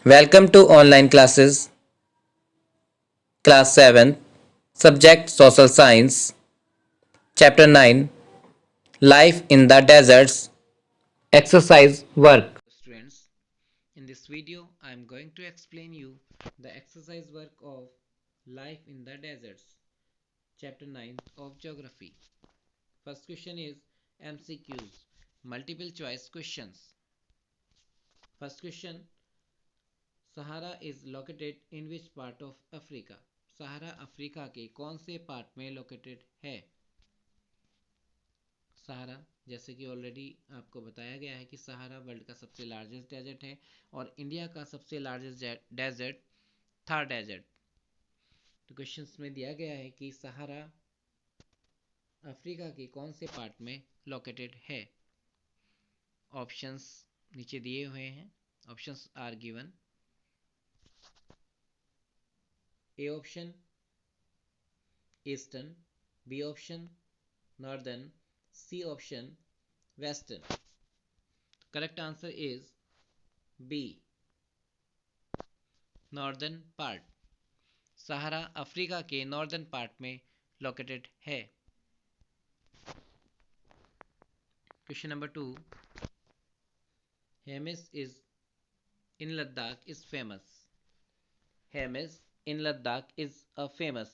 Welcome to online classes, class 7, subject social science, chapter 9, life in the deserts, exercise work. Students, in this video I am going to explain you the exercise work of life in the deserts, chapter 9 of geography. First question is MCQs, multiple choice questions. First question, Sahara is located in which part of Africa? Sahara Africa के कौन से part में located है? सहारा, जैसे कि already आपको बताया गया है कि सहारा वर्ल्ड का सबसे लार्जेस्ट डेजर्ट है और इंडिया का सबसे लार्जेस्ट डेजर्ट थार डेजर्ट। तो क्वेश्चंस में दिया गया है कि सहारा अफ्रीका के कौन से पार्ट में लोकेटेड है। ऑप्शंस नीचे दिए हुए हैं। Options are given. A option eastern, B option northern, C option western. Correct answer is B, northern part. Sahara Africa के नॉर्दर्न पार्ट में लोकेटेड है। Question number 2, Hemis is in Ladakh is famous. Hemis in Ladakh is a famous.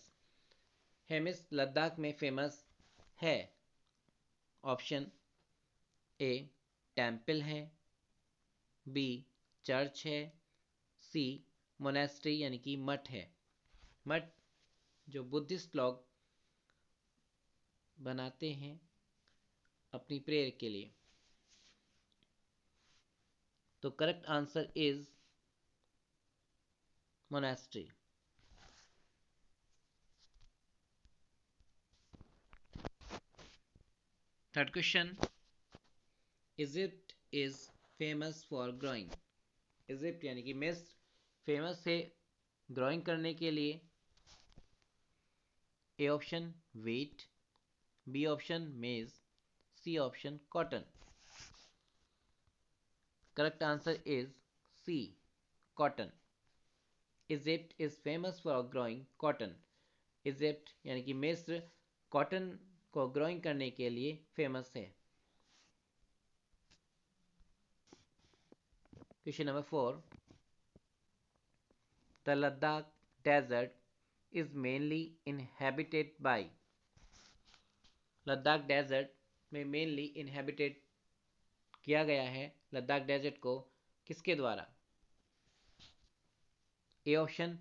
Hemis Ladakh में famous है। Option A temple है, B church है, सी monastery यानी कि मठ है। मठ जो बुद्धिस्ट लोग बनाते हैं अपनी प्रेयर के लिए। तो correct answer is monastery. Third question, Egypt is famous for growing. Egypt यानी कि मिस्र फेमस है ग्रोइंग करने के लिए। A option wheat, B option maize, C option cotton. Correct answer is C cotton. Egypt is famous for growing cotton. Egypt यानी कि मिस्र कॉटन को ग्रोइंग करने के लिए फेमस है। Question number 4, the Ladakh desert is mainly inhabited by. Ladakh desert में mainly inhabited किया गया है लद्दाख डेजर्ट को किसके द्वारा? A option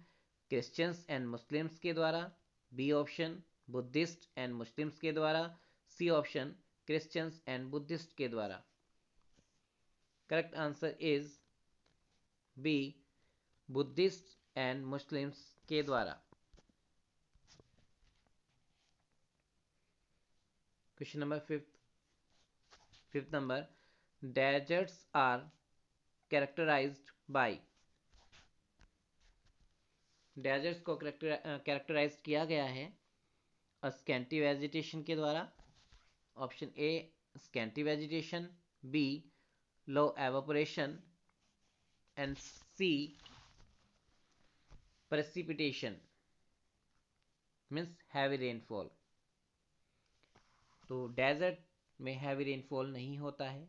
Christians and Muslims के द्वारा, B option Buddhist and Muslims के द्वारा, C option Christians and Buddhist के द्वारा। Correct answer is B Buddhist and Muslims के द्वारा। Question number fifth number, deserts are characterised by. Deserts को characterise किया गया है स्कैंटी वेजिटेशन के द्वारा। Option A scanty vegetation, B low evaporation and C precipitation means heavy rainfall. तो desert में हैवी रेनफॉल नहीं होता है,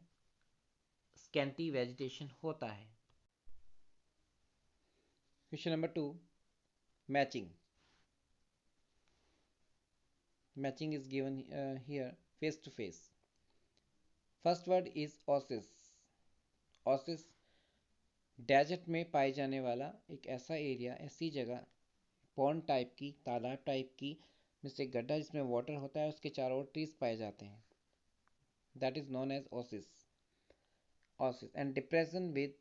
स्कैंटी वेजिटेशन होता है। Question number 2, matching. Matching is given here face to face. First word is oasis. Oasis desert में पाए जाने वाला एक ऐसा एरिया, ऐसी जगह, पॉन्ड टाइप की, तालाब टाइप की, में से गड्ढा जिसमें वाटर होता है, उसके चारों ओर ट्रीज पाए जाते हैं। That is known as oasis. Oasis and depression with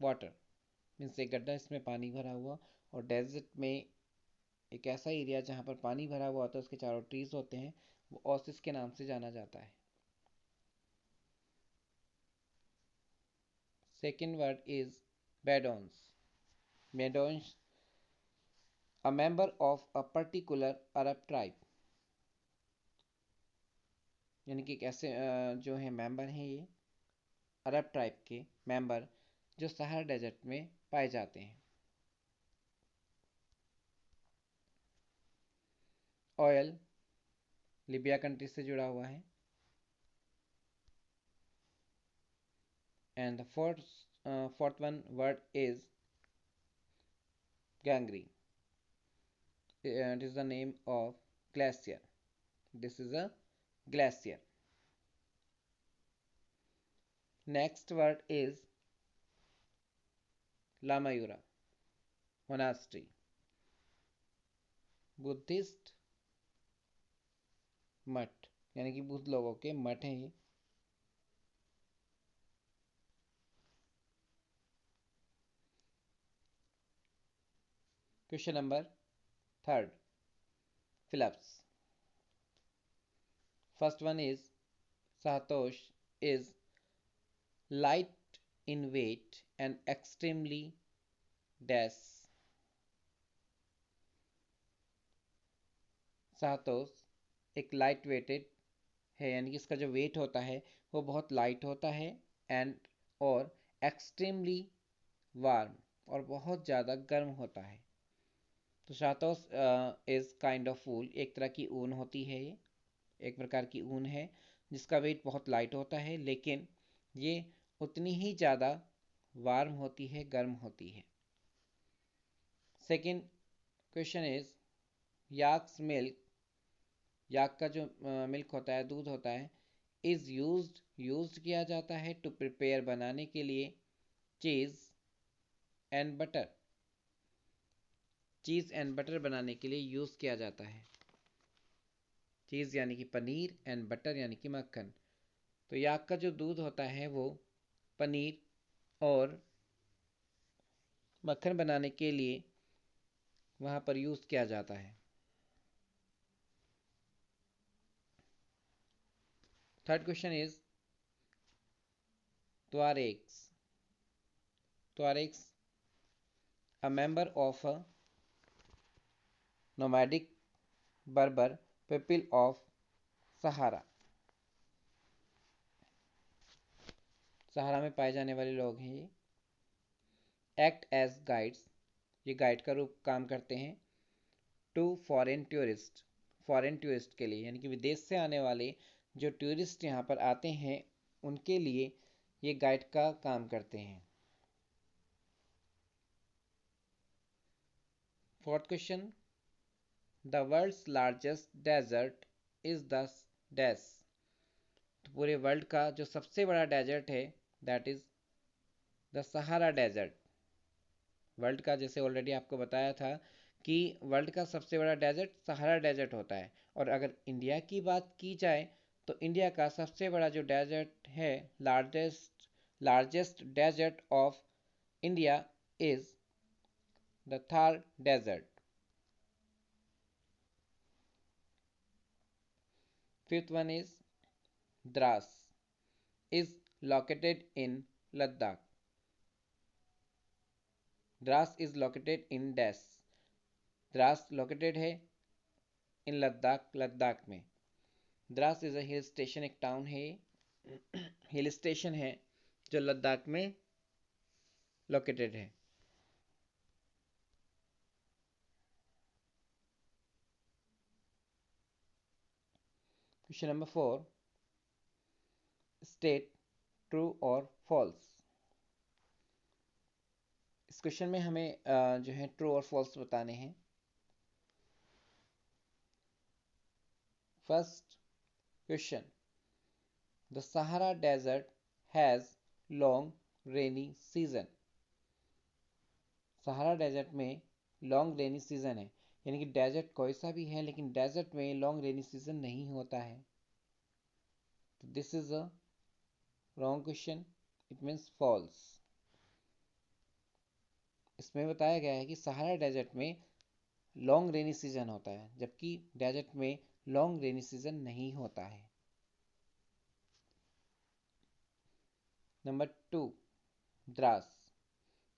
water means एक गड्ढा इसमें पानी भरा हुआ, और डेजर्ट में एक ऐसा एरिया जहाँ पर पानी भरा हुआ होता है, उसके चारों ट्रीज होते हैं, वो ओसिस के नाम से जाना जाता है। Second word is Bedouins. Bedouins a member of a particular Arab tribe, यानी कि कैसे जो है मेंबर हैं ये अरब ट्राइब के मेंबर, जो सहारा डेजर्ट में पाए जाते हैं। ऑयल लीबिया कंट्री से जुड़ा हुआ है। And the fourth one word is gangrene. It is the name of glacier. This is a glacier. Next word is Lamayura monastery. Buddhist मठ यानी कि बुद्ध लोगों के मठ हैं ये। Question number 3, Phillips. First one is Satosh is light in weight and extremely dash. सातोश एक light weighted है यानी कि इसका जो वेट होता है वो बहुत लाइट होता है एंड और एक्सट्रीमली वार्म और बहुत ज़्यादा गर्म होता है। तो सातोश इज़ काइंड ऑफ वूल, एक तरह की ऊन होती है, ये एक प्रकार की ऊन है जिसका वेट बहुत लाइट होता है लेकिन ये उतनी ही ज़्यादा वार्म होती है, गर्म होती है। सेकेंड क्वेश्चन इज याक्स मिल्क, याक का जो मिल्क होता है, दूध होता है, इज़ यूज्ड किया जाता है टू प्रिपेयर बनाने के लिए cheese and butter, cheese and butter बनाने के लिए यूज़ किया जाता है। चीज़ यानी कि पनीर एंड बटर यानी कि मक्खन। तो याक का जो दूध होता है वो पनीर और मक्खन बनाने के लिए वहाँ पर यूज़ किया जाता है। Third question is Tuaregs. Tuaregs, a member of a nomadic Berber people of Sahara. Sahara में पाए जाने वाले लोग हैं ये। एक्ट एज गाइड्स, ये गाइड का रूप काम करते हैं to foreign tourist, foreign tourist के लिए यानी कि विदेश से आने वाले जो टूरिस्ट यहाँ पर आते हैं उनके लिए ये गाइड का काम करते हैं। Fourth question, the world's largest desert is the dash. तो पूरे वर्ल्ड का जो सबसे बड़ा डेजर्ट है that is the Sahara desert. World का, जैसे ऑलरेडी आपको बताया था कि वर्ल्ड का सबसे बड़ा डेजर्ट सहारा डेजर्ट होता है। और अगर इंडिया की बात की जाए तो इंडिया का सबसे बड़ा जो डेजर्ट है, largest desert of India is the Thar desert. Fifth one is Dras is located in Ladakh. Dras is located in Dash. Dras located है इन लद्दाख, लद्दाख में। Dras is a hill station, एक टाउन है, हिल स्टेशन है जो लद्दाख में लोकेटेड है। क्वेश्चन नंबर 4, स्टेट ट्रू और false. इस क्वेश्चन में हमें जो है ट्रू और फॉल्स बताने हैं। First question, the Sahara desert has long rainy season. Sahara desert में लॉन्ग रेनी सीजन है यानी कि डेजर्ट कोई सा भी है लेकिन डेजर्ट में लॉन्ग रेनी सीजन नहीं होता है। तो this is a wrong question, it means false. इसमें बताया गया है कि सहारा डेजर्ट में लॉन्ग रेनी सीजन होता है जबकि डेजर्ट में लॉन्ग रेनी सीजन नहीं होता है। Number 2, Dras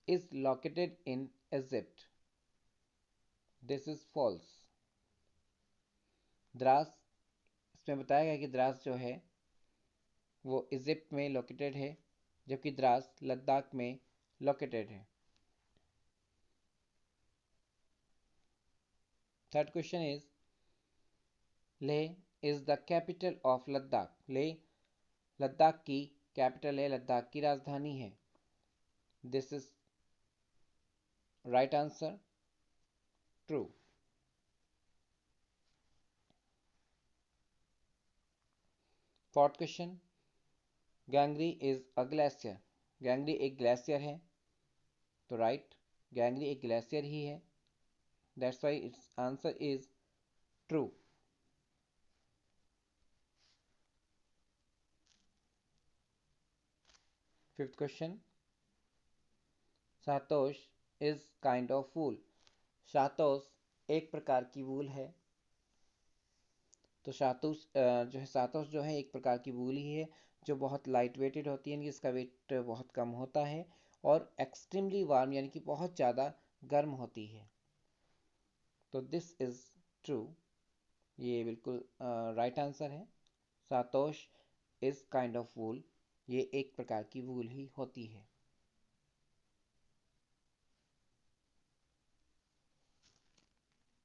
is located in Egypt. This is false. Dras, इसमें बताया गया कि द्रास जो है वो इजिप्ट में लोकेटेड है जबकि द्रास लद्दाख में लोकेटेड है। Third question is Leh is the capital of Ladakh. Leh Ladakh की कैपिटल है, लद्दाख की राजधानी है। This is right answer, true. Fourth question, Gangri is a glacier. Gangri एक ग्लेशियर है, तो राइट, गैंगरी एक ग्लेशियर ही है। That's why it's answer is true. Fifth question, shahtoosh is kind of wool. Shahtoosh एक प्रकार की वूल है, तो शाहतूश जो है शाहतोश जो है एक प्रकार की वूल ही है जो बहुत लाइट वेटेड होती है, यानी कि इसका वेट बहुत कम होता है और एक्सट्रीमली वार्म यानी कि बहुत ज़्यादा गर्म होती है। तो दिस इज ट्रू, ये बिल्कुल राइट आंसर है। शाहतोश इज काइंड ऑफ वूल, ये एक प्रकार की वूल ही होती है।